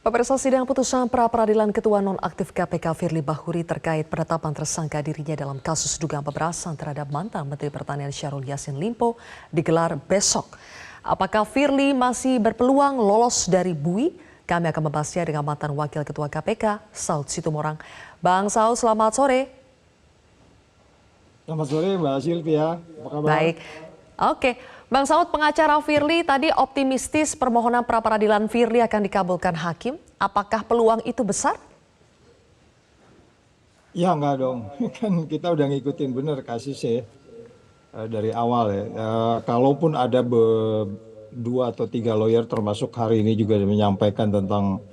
Pemirsa, sidang putusan pra-peradilan Ketua Nonaktif KPK Firly Bahuri terkait penetapan tersangka dirinya dalam kasus dugaan pemerasan terhadap mantan Menteri Pertanian Syahrul Yassin Limpo digelar besok. Apakah Firly masih berpeluang lolos dari bui? Kami akan membahasnya dengan mantan Wakil Ketua KPK, Saud Situmorang. Bang Saud, selamat sore. Selamat sore Mbak Sylvia, apa kabar? Baik, oke. Bang Saud, pengacara Firly tadi optimistis permohonan pra-peradilan Firly akan dikabulkan hakim. Apakah peluang itu besar? Ya enggak dong, kan kita udah ngikutin bener kasusnya dari awal ya. Kalaupun ada dua atau tiga lawyer termasuk hari ini juga menyampaikan tentang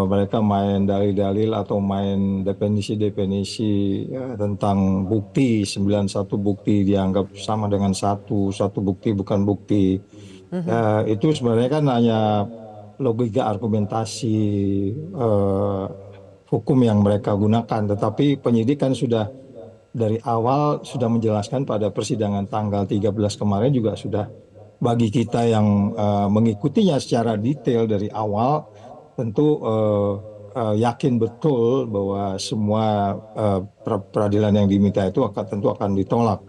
mereka main dalil-dalil atau main definisi-definisi tentang bukti, 91 bukti dianggap sama dengan satu bukti bukan bukti. Itu sebenarnya kan hanya logika argumentasi hukum yang mereka gunakan, tetapi penyidik kan sudah dari awal sudah menjelaskan pada persidangan tanggal 13 kemarin juga sudah bagi kita yang mengikutinya secara detail dari awal tentu yakin betul bahwa semua peradilan yang diminta itu tentu akan ditolak.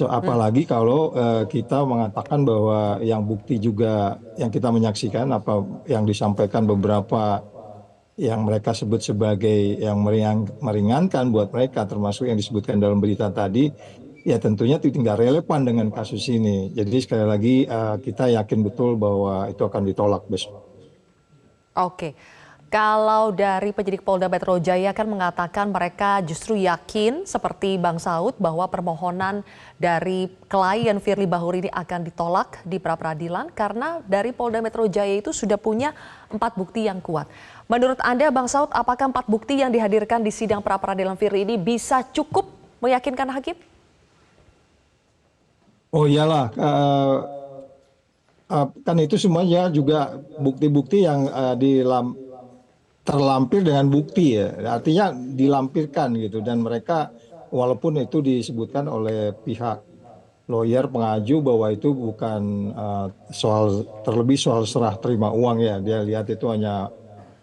Apalagi kalau kita mengatakan bahwa yang bukti juga yang kita menyaksikan apa yang disampaikan beberapa yang mereka sebut sebagai yang meringankan buat mereka termasuk yang disebutkan dalam berita tadi ya tentunya itu tidak relevan dengan kasus ini. Jadi sekali lagi kita yakin betul bahwa itu akan ditolak besok. Oke, kalau dari penyidik Polda Metro Jaya kan mengatakan mereka justru yakin seperti Bang Saud bahwa permohonan dari klien Firly Bahuri ini akan ditolak di pra-peradilan karena dari Polda Metro Jaya itu sudah punya 4 bukti yang kuat. Menurut Anda Bang Saud, apakah 4 bukti yang dihadirkan di sidang pra-peradilan Firly ini bisa cukup meyakinkan hakim? Oh iyalah, kan itu semuanya juga bukti-bukti yang terlampir dengan bukti ya, artinya dilampirkan gitu dan mereka walaupun itu disebutkan oleh pihak lawyer pengaju bahwa itu bukan terlebih soal serah terima uang ya, dia lihat itu hanya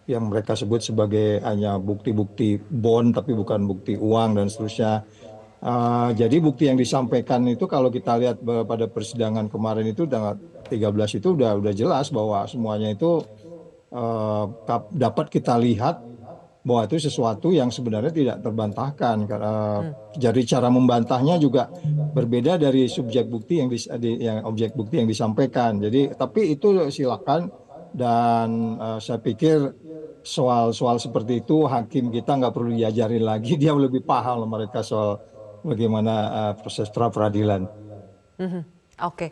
yang mereka sebut sebagai hanya bukti-bukti bond tapi bukan bukti uang dan seterusnya. Jadi bukti yang disampaikan itu kalau kita lihat pada persidangan kemarin itu tanggal 13 itu udah jelas bahwa semuanya itu dapat kita lihat bahwa itu sesuatu yang sebenarnya tidak terbantahkan. Jadi cara membantahnya juga berbeda dari subjek bukti yang objek bukti yang disampaikan. Jadi tapi itu silakan dan saya pikir soal seperti itu hakim kita nggak perlu diajarin lagi, dia lebih paham mereka soal bagaimana proses pra-peradilan. Oke.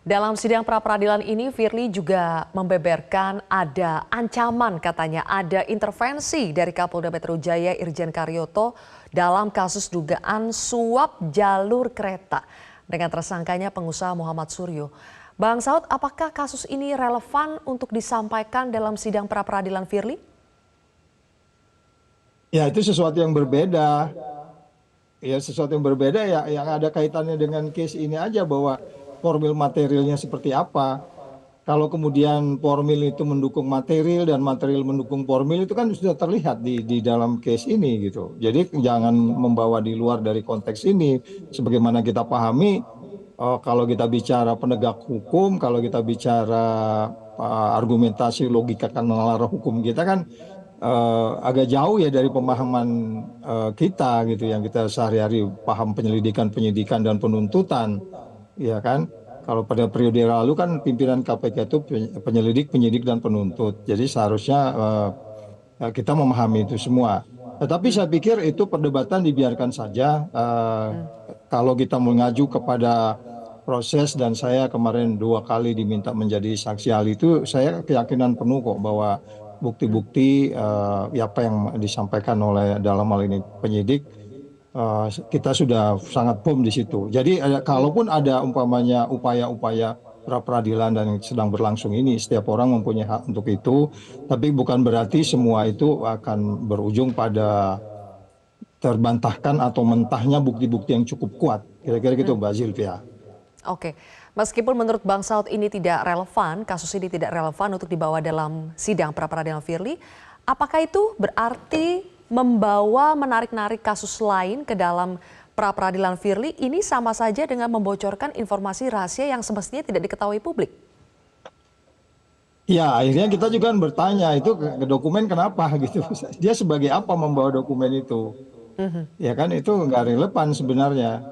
Dalam sidang pra-peradilan ini Firly juga membeberkan ada ancaman katanya ada intervensi dari Kapolda Metro Jaya Irjen Karyoto dalam kasus dugaan suap jalur kereta dengan tersangkanya pengusaha Muhammad Suryo. Bang Saud, apakah kasus ini relevan untuk disampaikan dalam sidang pra-peradilan Firly? Ya itu sesuatu yang berbeda. Ya sesuatu yang berbeda ya yang ada kaitannya dengan case ini aja bahwa formil materialnya seperti apa. Kalau kemudian formil itu mendukung material dan material mendukung formil itu kan sudah terlihat di dalam case ini gitu. Jadi jangan membawa di luar dari konteks ini. Sebagaimana kita pahami kalau kita bicara penegak hukum, kalau kita bicara argumentasi logika kan nalar hukum kita kan agak jauh ya dari pemahaman kita gitu yang kita sehari-hari paham penyidikan dan penuntutan. Ya kan, kalau pada periode lalu kan pimpinan KPK itu penyelidik, penyidik, dan penuntut. Jadi seharusnya kita memahami itu semua. Tetapi saya pikir itu perdebatan dibiarkan saja. Kalau kita mengaju kepada proses dan saya kemarin 2 kali diminta menjadi saksi ahli itu, saya keyakinan penuh kok bahwa bukti-bukti apa yang disampaikan oleh dalam hal ini penyidik kita sudah sangat firm di situ. Jadi kalaupun ada umpamanya upaya-upaya pra-peradilan dan yang sedang berlangsung ini, setiap orang mempunyai hak untuk itu, tapi bukan berarti semua itu akan berujung pada terbantahkan atau mentahnya bukti-bukti yang cukup kuat. Kira-kira gitu Mbak Zilvia. Oke. Meskipun menurut Bang Saud ini tidak relevan, kasus ini tidak relevan untuk dibawa dalam sidang pra-peradilan Firly, apakah itu berarti membawa menarik-narik kasus lain ke dalam pra-peradilan Firly ini sama saja dengan membocorkan informasi rahasia yang semestinya tidak diketahui publik? Ya, akhirnya kita juga kan bertanya itu ke dokumen kenapa gitu. Dia sebagai apa membawa dokumen itu? Ya kan itu nggak relevan sebenarnya.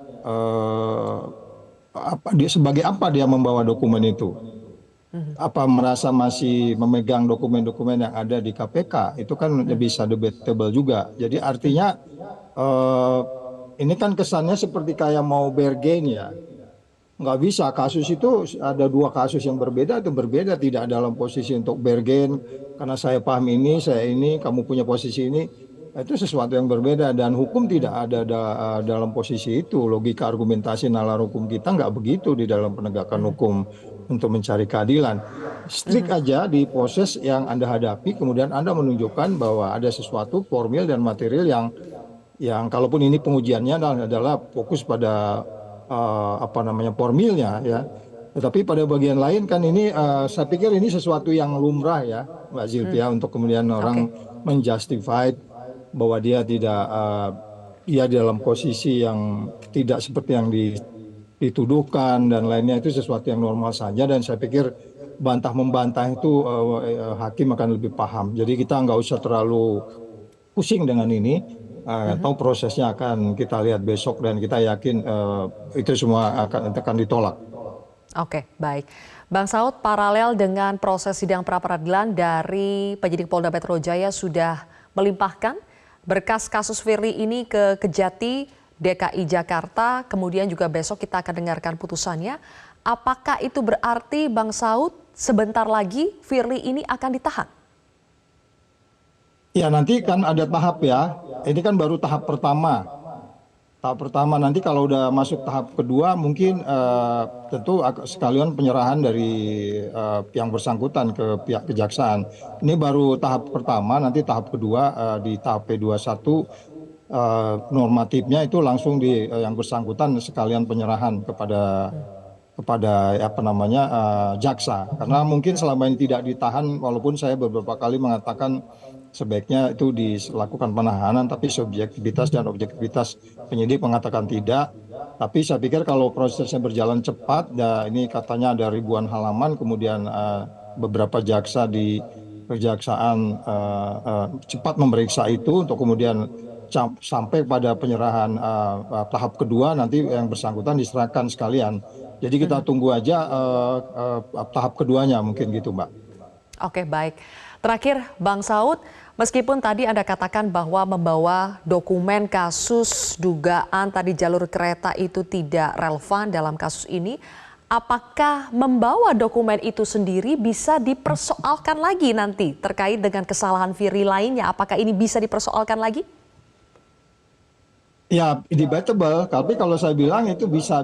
Sebagai apa dia membawa dokumen itu? Apa merasa masih memegang dokumen-dokumen yang ada di KPK? Itu kan bisa debatable juga. Jadi artinya ini kan kesannya seperti kayak mau bargain ya. Nggak bisa, kasus itu ada dua kasus yang berbeda, itu berbeda, tidak dalam posisi untuk bargain karena saya paham ini, saya ini, kamu punya posisi ini, itu sesuatu yang berbeda dan hukum tidak ada dalam posisi itu. Logika argumentasi nalar hukum kita nggak begitu di dalam penegakan hukum untuk mencari keadilan. Strict aja di proses yang Anda hadapi, kemudian Anda menunjukkan bahwa ada sesuatu formil dan material yang kalaupun ini pengujiannya adalah fokus pada formilnya ya. Tetapi pada bagian lain kan ini saya pikir ini sesuatu yang lumrah ya Mbak Zilvia untuk kemudian orang menjustify bahwa dia tidak dia dalam posisi yang tidak seperti yang dituduhkan dan lainnya, itu sesuatu yang normal saja dan saya pikir bantah membantah itu hakim akan lebih paham. Jadi kita nggak usah terlalu pusing dengan ini. Atau prosesnya akan kita lihat besok dan kita yakin itu semua akan ditolak. Oke, baik. Bang Saud, paralel dengan proses sidang pra-peradilan dari penyidik Polda Metro Jaya sudah melimpahkan berkas kasus Firly ini ke Kejati DKI Jakarta, kemudian juga besok kita akan dengarkan putusannya. Apakah itu berarti Bang Saud sebentar lagi Firly ini akan ditahan? Ya nanti kan ada tahap ya, ini kan baru tahap pertama. Tahap pertama nanti kalau udah masuk tahap kedua mungkin tentu sekalian penyerahan dari yang bersangkutan ke pihak kejaksaan. Ini baru tahap pertama, nanti tahap kedua di tahap P21 normatifnya itu langsung di yang bersangkutan sekalian penyerahan kepada jaksa. Karena mungkin selama ini tidak ditahan, walaupun saya beberapa kali mengatakan sebaiknya itu dilakukan penahanan, tapi subjektivitas dan objektivitas penyidik mengatakan tidak. Tapi saya pikir kalau prosesnya berjalan cepat, ini katanya ada ribuan halaman, kemudian beberapa jaksa di kejaksaan cepat memeriksa itu untuk kemudian sampai pada penyerahan tahap kedua, nanti yang bersangkutan diserahkan sekalian. Jadi kita tunggu aja tahap keduanya mungkin gitu Mbak. Oke, baik. Terakhir Bang Saud, meskipun tadi Anda katakan bahwa membawa dokumen kasus dugaan tadi jalur kereta itu tidak relevan dalam kasus ini, apakah membawa dokumen itu sendiri bisa dipersoalkan lagi nanti terkait dengan kesalahan Firly lainnya? Apakah ini bisa dipersoalkan lagi? Ya, debatable. Tapi kalau saya bilang itu bisa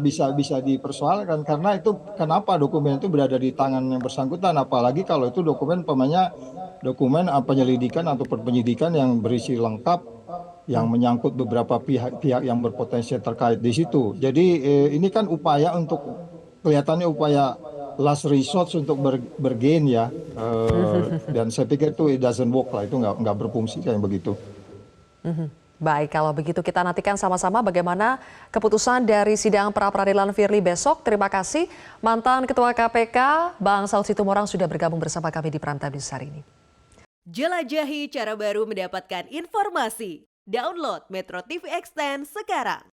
dipersoalkan karena itu kenapa dokumen itu berada di tangan yang bersangkutan, apalagi kalau itu dokumen dokumen penyelidikan atau penyidikan yang berisi lengkap yang menyangkut beberapa pihak yang berpotensi terkait di situ. Jadi ini kan upaya untuk kelihatannya upaya last resort untuk bergain ya. Dan saya pikir itu it doesn't work lah, itu nggak berfungsi kayak begitu. Baik, kalau begitu kita nantikan sama-sama bagaimana keputusan dari sidang pra-peradilan Firly besok. Terima kasih mantan Ketua KPK Bang Saud Situmorang sudah bergabung bersama kami di Prime Time News hari ini. Jelajahi cara baru mendapatkan informasi. Download Metro TV Extend sekarang.